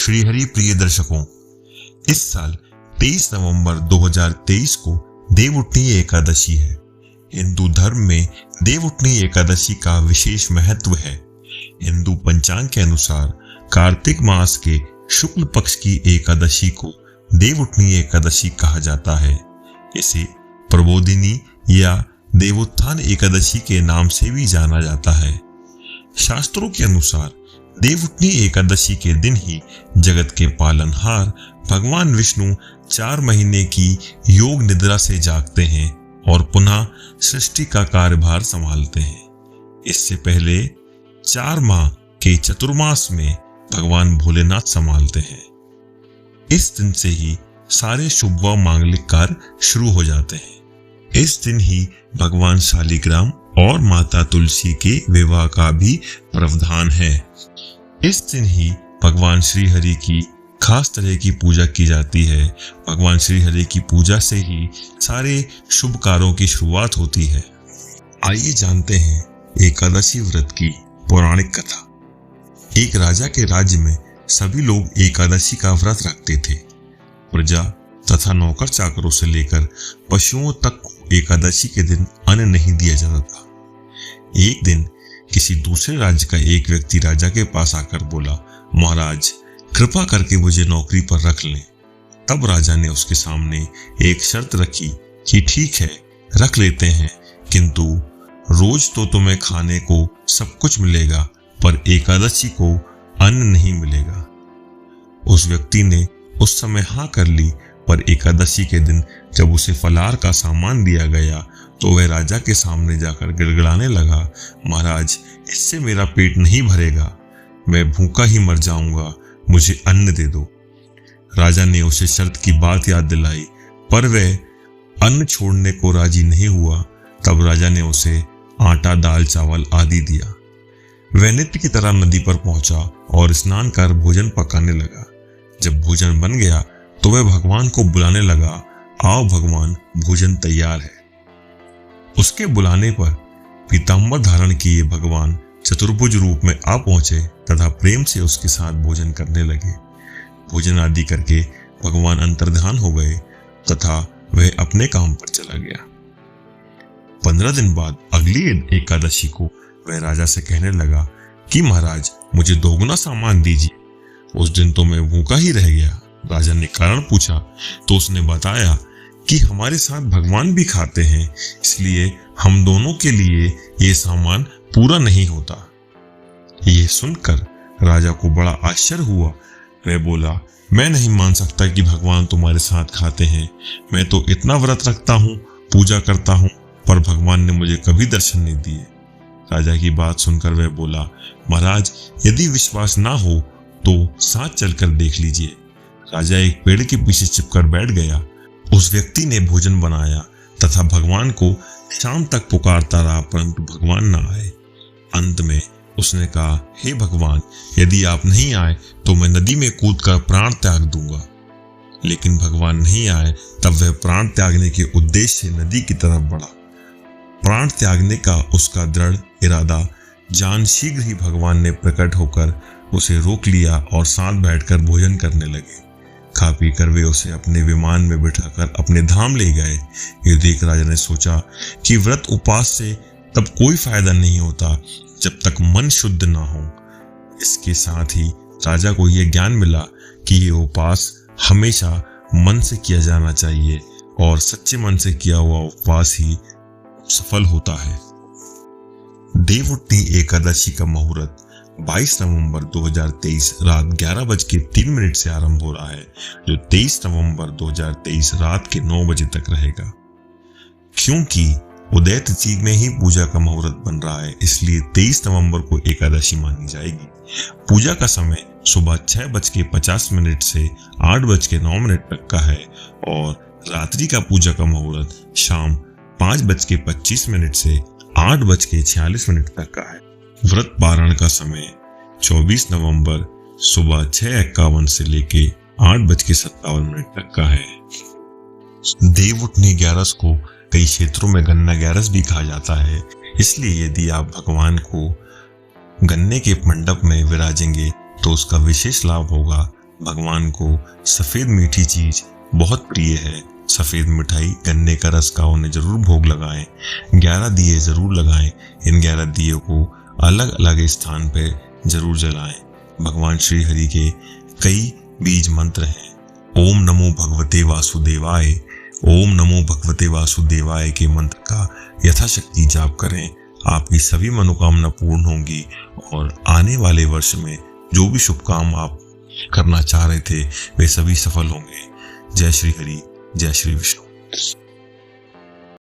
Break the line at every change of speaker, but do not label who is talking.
श्रीहरि प्रिय दर्शकों, इस साल 23 नवंबर 2023 को देवउठनी एकादशी है। हिंदू धर्म में देवउठनी एकादशी का विशेष महत्व है। हिंदू पंचांग के अनुसार कार्तिक मास के शुक्ल पक्ष की एकादशी को देवउठनी एकादशी कहा जाता है। इसे प्रबोधिनी या देवोत्थान एकादशी के नाम से भी जाना जाता है। शास्त्रों के अनुसार देवउठनी एकादशी के दिन ही जगत के पालनहार भगवान विष्णु 4 महीने की योग निद्रा से जागते हैं और पुनः सृष्टि का कार्यभार संभालते हैं। इससे पहले 4 माह के चतुर्मास में भगवान भोलेनाथ संभालते हैं। इस दिन से ही सारे शुभ व मांगलिक कार्य शुरू हो जाते हैं। इस दिन ही भगवान शालिग्राम और माता तुलसी के विवाह का भी प्रावधान है। इस दिन ही भगवान श्री हरि की खास तरह की पूजा की जाती है। भगवान श्री हरि की पूजा से ही सारे शुभ कार्यों की शुरुआत होती है। आइए जानते हैं एकादशी व्रत की पौराणिक कथा। एक राजा के राज्य में सभी लोग एकादशी का व्रत रखते थे। प्रजा तथा नौकर चाकरों से लेकर पशुओं तक को एकादशी के दिन अन्न नहीं दिया जाता था। एक दिन किसी दूसरे राज्य का एक व्यक्ति राजा के पास आकर बोला, महाराज कृपा करके मुझे नौकरी पर रख लें। तब राजा ने उसके सामने एक शर्त रखी कि ठीक है, रख लेते हैं, किंतु रोज तो तुम्हें खाने को सब कुछ मिलेगा, पर एकादशी को अन्न नहीं मिलेगा। उस व्यक्ति ने उस समय हाँ कर ली, पर एकादशी के दिन जब उसे फलाहार का सामान दिया गया तो वह राजा के सामने जाकर गिड़गिड़ाने लगा, महाराज इससे मेरा पेट नहीं भरेगा, मैं भूखा ही मर जाऊंगा, मुझे अन्न दे दो। राजा ने उसे शर्त की बात याद दिलाई, पर वह अन्न छोड़ने को राजी नहीं हुआ। तब राजा ने उसे आटा, दाल, चावल आदि दिया। वह नित्य की तरह नदी पर पहुंचा और स्नान कर भोजन पकाने लगा। जब भोजन बन गया तो वह भगवान को बुलाने लगा, आओ भगवान, भोजन तैयार है। उसके बुलाने पर पीतांबर धारण किए भगवान चतुर्भुज रूप में आ पहुंचे तथा प्रेम से उसके साथ भोजन करने लगे। भोजन आदि करके भगवान अंतर्ध्यान हो गए तथा वह अपने काम पर चला गया। 15 दिन बाद अगली एकादशी को वह राजा से कहने लगा कि महाराज मुझे दोगुना सामान दीजिए। उस दिन तो मैं भूखा ही रह गया। राजा ने कारण पूछा तो उसने बताया कि हमारे साथ भगवान भी खाते हैं, इसलिए हम दोनों के लिए ये सामान पूरा नहीं होता। ये सुनकर राजा को बड़ा आश्चर्य हुआ। वह बोला, मैं नहीं मान सकता कि भगवान तुम्हारे साथ खाते हैं। मैं तो इतना व्रत रखता हूँ, पूजा करता हूँ, पर भगवान ने मुझे कभी दर्शन नहीं दिए। राजा की बात सुनकर वह बोला, महाराज यदि विश्वास ना हो तो साथ चलकर देख लीजिए। राजा एक पेड़ के पीछे छिपकर बैठ गया। उस व्यक्ति ने भोजन बनाया तथा भगवान को शाम तक पुकारता रहा, परंतु भगवान न आए। अंत में उसने कहा, हे भगवान, यदि आप नहीं आए तो मैं नदी में कूदकर प्राण त्याग दूंगा। लेकिन भगवान नहीं आए। तब वह प्राण त्यागने के उद्देश्य से नदी की तरफ बढ़ा। प्राण त्यागने का उसका दृढ़ इरादा जान शीघ्र ही भगवान ने प्रकट होकर उसे रोक लिया और साथ बैठकर भोजन करने लगे। खा पी कर वे उसे अपने विमान में बिठाकर अपने धाम ले गए। ये देख राजा ने सोचा कि व्रत उपवास से तब कोई फायदा नहीं होता जब तक मन शुद्ध ना हो। इसके साथ ही राजा को यह ज्ञान मिला कि ये उपवास हमेशा मन से किया जाना चाहिए और सच्चे मन से किया हुआ उपवास ही सफल होता है। देवउठनी एकादशी का मुहूर्त 22 नवंबर 2023 रात 11:03 से आरंभ हो रहा है, जो 23 नवंबर 2023 रात के 9 बजे तक रहेगा। क्योंकि उदय तिथि में ही पूजा का मुहूर्त बन रहा है, इसलिए 23 नवंबर को एकादशी मानी जाएगी। पूजा का समय सुबह 6:50 से 8:09 तक का है और रात्रि का पूजा का मुहूर्त शाम 5:25 से 8:46 तक का है। व्रत पारण का समय 24 नवंबर सुबह 6:51 से लेके 8:57 तक का है। देवउठनी ग्यारस को कई क्षेत्रों में गन्ना ग्यारस भी कहा जाता है, इसलिए यदि आप भगवान को गन्ने के मंडप में विराजेंगे तो उसका विशेष लाभ होगा। भगवान को सफेद मीठी चीज बहुत प्रिय है। सफेद मिठाई गन्ने का रस का उन्हें जरूर भोग लगाएं। 11 दिए जरूर लगाएं। इन 11 दियों को अलग अलग स्थान पे जरूर जलाएं। भगवान श्री हरि के कई बीज मंत्र हैं। ओम नमो भगवते वासुदेवाय, ओम नमो भगवते वासुदेवाय के मंत्र का यथाशक्ति जाप करें। आपकी सभी मनोकामना पूर्ण होंगी और आने वाले वर्ष में जो भी शुभ काम आप करना चाह रहे थे वे सभी सफल होंगे। जय श्री हरि, जय श्री विष्णु।